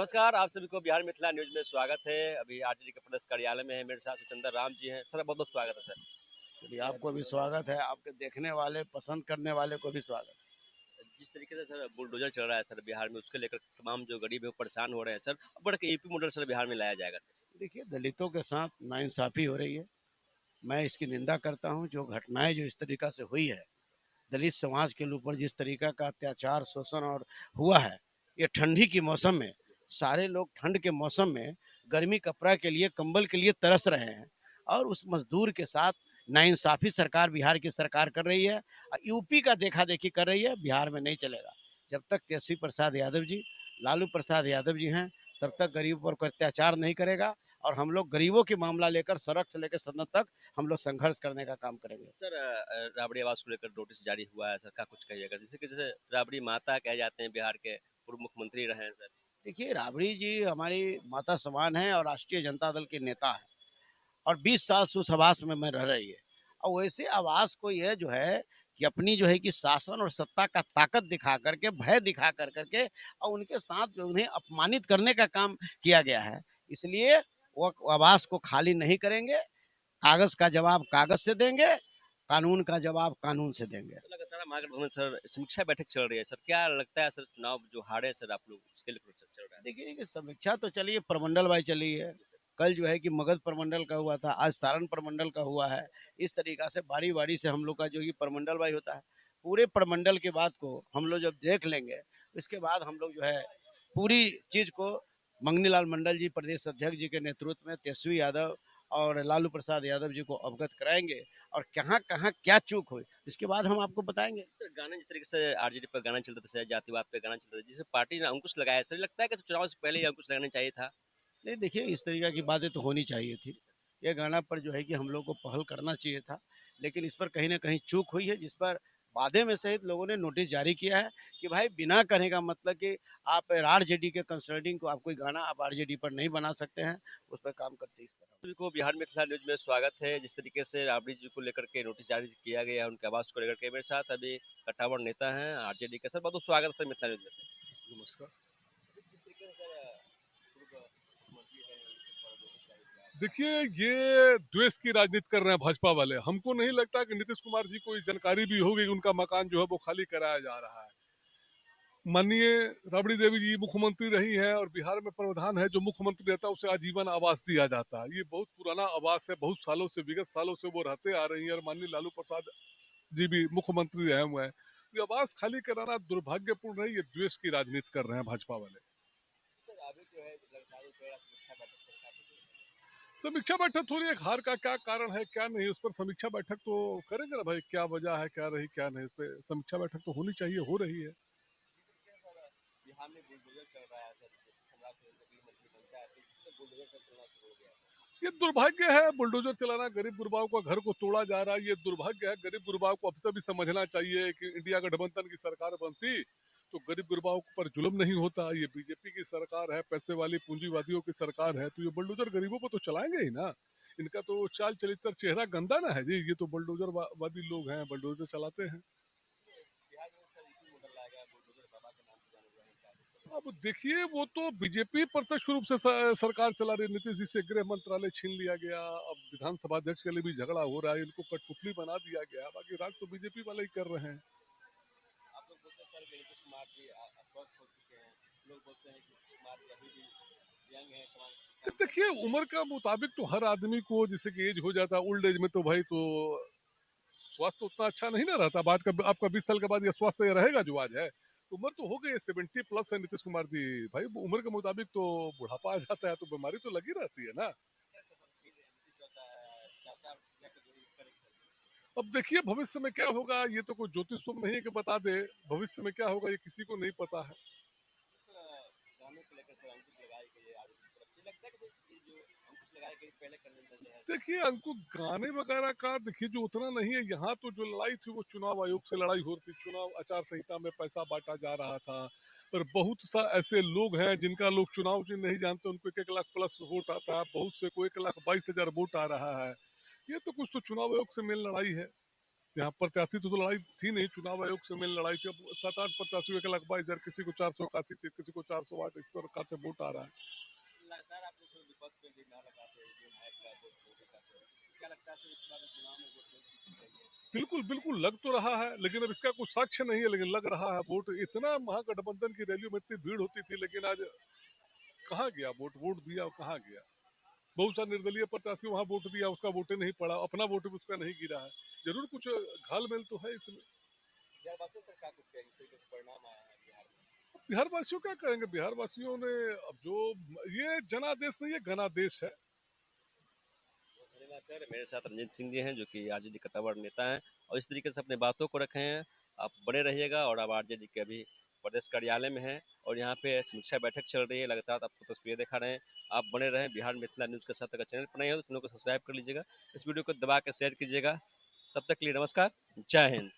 नमस्कार, आप सभी को बिहार मिथिला न्यूज़ में स्वागत है। अभी आरजेडी के प्रदेश कार्यालय में है, मेरे साथ सुचंदर राम जी हैं। सर बहुत-बहुत स्वागत है सर। चलिए आपको भी स्वागत है, आपके देखने वाले, पसंद करने वाले को भी स्वागत। जिस तरीके से सर बुलडोज़र चल रहा है सर बिहार में, उसको लेकर तमाम जो गरीब है वो परेशान हो रहे हैं सर। अब बढ़ के यूपी मॉडल सर बिहार में लाया जाएगा सर। देखिए, दलितों के साथ नाइंसाफ़ी हो रही है। मैं इसकी निंदा करता हूँ, जो घटनाएँ जो इस तरीक़ा से हुई है, दलित समाज के ऊपर जिस तरीक़ा का अत्याचार, शोषण और हुआ है, ये ठंडी के मौसम में सारे लोग ठंड के मौसम में गर्मी कपड़ा के लिए, कंबल के लिए तरस रहे हैं और उस मज़दूर के साथ नाइंसाफ़ी सरकार बिहार की सरकार कर रही है। यूपी का देखा-देखी कर रही है, बिहार में नहीं चलेगा। जब तक तेजस्वी प्रसाद यादव जी, लालू प्रसाद यादव जी हैं, तब तक गरीबों पर कोई अत्याचार नहीं करेगा और हम लोग गरीबों की मामला लेकर सड़क से लेकर सदन तक हम लोग संघर्ष करने का काम करेंगे। सर राबड़ी आवास को लेकर नोटिस जारी हुआ है सर, क्या कुछ कहिएगा? जैसे राबड़ी माता कहे जाते हैं बिहार के, पूर्व मुख्यमंत्री रहे हैं सर। देखिए, राबड़ी जी हमारी माता समान हैं और राष्ट्रीय जनता दल के नेता हैं और 20 साल से उस आवास में मैं रह रही है। और वैसे आवास को यह जो है कि अपनी जो है कि शासन और सत्ता का ताकत दिखा करके, भय दिखा कर करके और उनके साथ जो उन्हें अपमानित करने का काम किया गया है। इसलिए वो आवास को खाली नहीं करेंगे, कागज़ का जवाब कागज़ से देंगे, कानून का जवाब कानून से देंगे। तो लगातार महागठबंधन में सर समीक्षा बैठक चल रही है सर, क्या लगता है सर चुनाव जो हारे सर आप लोग उसके लेकर चल रहा है? देखिए कि समीक्षा तो चलिए प्रमंडल वाइज़ चली है। कल जो है कि मगध प्रमंडल का हुआ था, आज सारण प्रमंडल का हुआ है। इस तरीक़ा से बारी-बारी से हम लोग का जो ये प्रमंडल वाइज़ होता है। पूरे प्रमंडल की बात को हम लोग जब देख लेंगे, इसके बाद हम लोग जो है पूरी चीज़ को मंगनी लाल मंडल जी प्रदेश अध्यक्ष जी के नेतृत्व में तेजस्वी यादव और लालू प्रसाद यादव जी को अवगत कराएँगे और कहाँ-कहाँ क्या चूक हुई, इसके बाद हम आपको बताएँगे। सर गाने जिस तरीके से आरजेडी पर गाना चलता था, जातिवाद पे गाना चलता था, जिसे पार्टी ने अंकुश लगाया, सर लगता है कि तो चुनाव से पहले ही अंकुश लगाना चाहिए था। नहीं देखिए, इस तरीक़ा की बातें तो होनी चाहिए थी। ये गाना पर जो है कि हम लोग को पहल करना चाहिए था, लेकिन इस पर कहीं न कहीं चूक हुई है, जिस पर बादे में सहित लोगों ने नोटिस जारी किया है कि भाई बिना कहने का मतलब कि आप आरजेडी के कंसर्निंग को आप कोई गाना आप आरजेडी पर नहीं बना सकते हैं, उस पर काम करते इस तरह। सभी को बिहार मिथिला न्यूज में स्वागत है। जिस तरीके से राबड़ी जी को लेकर के नोटिस जारी किया गया है, उनके आवास को लेकर के मेरे साथ अभी कट्टावर नेता हैं आरजेडी का। सर बहुत बहुत स्वागत है सर मिथिला न्यूज में। नमस्कार। जिस तरीके से सर पूर्व मुख्यमंत्री हैं, उनके ऊपर नोटिस जारी किया है। देखिए, ये द्वेष की राजनीति कर रहे हैं भाजपा वाले। हमको नहीं लगता कि नीतीश कुमार जी को ये जानकारी भी होगी कि उनका मकान जो है वो खाली कराया जा रहा है। माननीय राबड़ी देवी जी मुख्यमंत्री रही हैं और बिहार में प्रावधान है जो मुख्यमंत्री रहता है उसे आजीवन आवास दिया जाता है। ये बहुत पुराना आवास है, बहुत सालों से, विगत सालों से वो रहते आ रही है और माननीय लालू प्रसाद जी भी मुख्यमंत्री रहे हुए हैं। ये आवास खाली कराना दुर्भाग्यपूर्ण है। ये द्वेष की राजनीति कर रहे हैं भाजपा वाले। सर अभी जो है लगातार जो है समीक्षा बैठक सरकार की जो है। समीक्षा बैठक थोड़ी एक हार का क्या कारण है क्या नहीं, उस पर समीक्षा बैठक तो करेंगे ना भाई, क्या वजह है क्या रही क्या नहीं, इस पर समीक्षा बैठक तो होनी चाहिए, हो रही है। जिस तरीके से सर बिहार में बुलडोजर चल रहा है सर, सम्राट चौधरी मंत्री बनता है तो इससे बुलडोजर सर चलना शुरू हो गया है। ये दुर्भाग्य है, बुलडोजर चलाना, गरीब गुरबाओं का घर को तोड़ा जा रहा है, ये दुर्भाग्य है। गरीब गुरबाओं को अब से भी समझना चाहिए कि इंडिया गठबंधन की सरकार बनती तो गरीब गुरबाओं पर जुल्म नहीं होता। ये बीजेपी की सरकार है, पैसे वाली पूंजीवादियों की सरकार है, तो ये बुलडोजर गरीबों को तो चलाएंगे ही ना। इनका तो चाल चलित्र चेहरा गंदा ना है जी, ये तो बुलडोजर वादी लोग हैं, बुलडोजर चलाते हैं। बिहार में सर यूपी मॉडल लाया गया है, बुलडोजर बाबा के नाम से जाने जाने क्या कुछ करेंगे? अब देखिए, वो तो बीजेपी प्रत्यक्ष रूप से सरकार चला रही है। नीतीश जी से गृह मंत्रालय छीन लिया गया, अब विधानसभा अध्यक्ष के लिए भी झगड़ा हो रहा है, इनको कठपुतली बना दिया गया। बाकी राज तो बीजेपी वाले ही कर रहे हैं। आप लोग बोलते हैं सर कि नीतीश कुमार जी अस्वस्थ हो चुके हैं, लोग बोलते हैं कि नीतीश कुमार जी अभी भी यंग है, काम कर देखिए, सकते हैं। उम्र का मुताबिक तो हर आदमी को जैसे कि एज हो जाता है, ओल्ड एज में तो भाई तो स्वास्थ्य उतना अच्छा नहीं ना रहता। अब आज का आपका 20 साल के बाद ये स्वास्थ्य रहेगा जो आज है, तो उम्र तो हो गई है, 70+ है नीतीश कुमार जी। भाई उम्र के मुताबिक तो बुढ़ापा आ जाता है, तो बीमारी तो लगी रहती है ना। नीतीश चाचा जाकर जरूर करेंगे सर। अब देखिए भविष्य में क्या होगा, ये तो कोई ज्योतिष तुम नहीं है कि बता दे। भविष्य में क्या होगा ये किसी को नहीं पता है। सर गाने को लेकर सर अंकुश लगाई गई है आरोप की तरफ से, लगता है कि ये जो अंकुश लगाई गई पहले करने देते हैं सर। देखिए अंकु गाने वगैरह का देखिए जो उतना नहीं है। यहाँ तो जो लड़ाई थी वो चुनाव आयोग से लड़ाई हो रही थी, चुनाव आचार संहिता में पैसा बांटा जा रहा था। पर बहुत सा ऐसे लोग हैं जिनका लोग चुनाव चिन्ह नहीं जानते, उनको 1 लाख प्लस वोट आता है, बहुत से को 1,22,000 वोट आ रहा है। ये तो कुछ तो चुनाव आयोग से मेन लड़ाई है। यहाँ प्रत्याशी तो लड़ाई थी नहीं, चुनाव आयोग से मेन लड़ाई थी। अब 7-8 प्रत्याशियों के लगभग इधर किसी को 481 सीट, किसी को 408, इस प्रकार से वोट आ रहा है। लगातार आप लोग विपक्ष में भी नारा लगाते हैं कि विधायक का वोट मोदी का वोट। क्या लगता है सर इस बार चुनाव में वोट मोदी की चाहिए? बिल्कुल बिल्कुल लग तो रहा है, लेकिन अब इसका कुछ साक्ष्य नहीं है, लेकिन लग रहा है। वोट इतना, महागठबंधन की रैलियों में इतनी भीड़ होती थी, लेकिन आज कहाँ गया वोट? वोट दिया और कहाँ गया? बहुत सा निर्दलीय प्रत्याशी वहां वोट दिया, उसका वोटे नहीं पड़ा, अपना वोट भी उसका नहीं गिरा है। जरूर कुछ घालमेल तो है इसमें। बिहार वासियों पर क्या कुछ कहेंगे, इस तरीके से परिणाम आया है बिहार में? बिहार वासियों क्या कहेंगे? बिहार वासियों ने अब जो, ये जनादेश नहीं, ये घनादेश है। धन्यवाद सर। मेरे साथ रंजीत सिंह जी हैं जो कि आरजेडी कट्टावर नेता हैं और इस तरीके से अपनी बातों को रखे हैं। आप बने रहिएगा और अब आरजेडी के अभी प्रदेश कार्यालय में हैं और यहाँ पे समीक्षा बैठक चल रही है, लगातार आपको तस्वीरें दिखा रहे हैं। आप बने रहें बिहार मिथिला न्यूज़ के साथ। अगर चैनल पर नहीं हो तो चैनल को सब्सक्राइब कर लीजिएगा, इस वीडियो को दबा के शेयर कीजिएगा। तब तक के लिए नमस्कार, जय हिंद।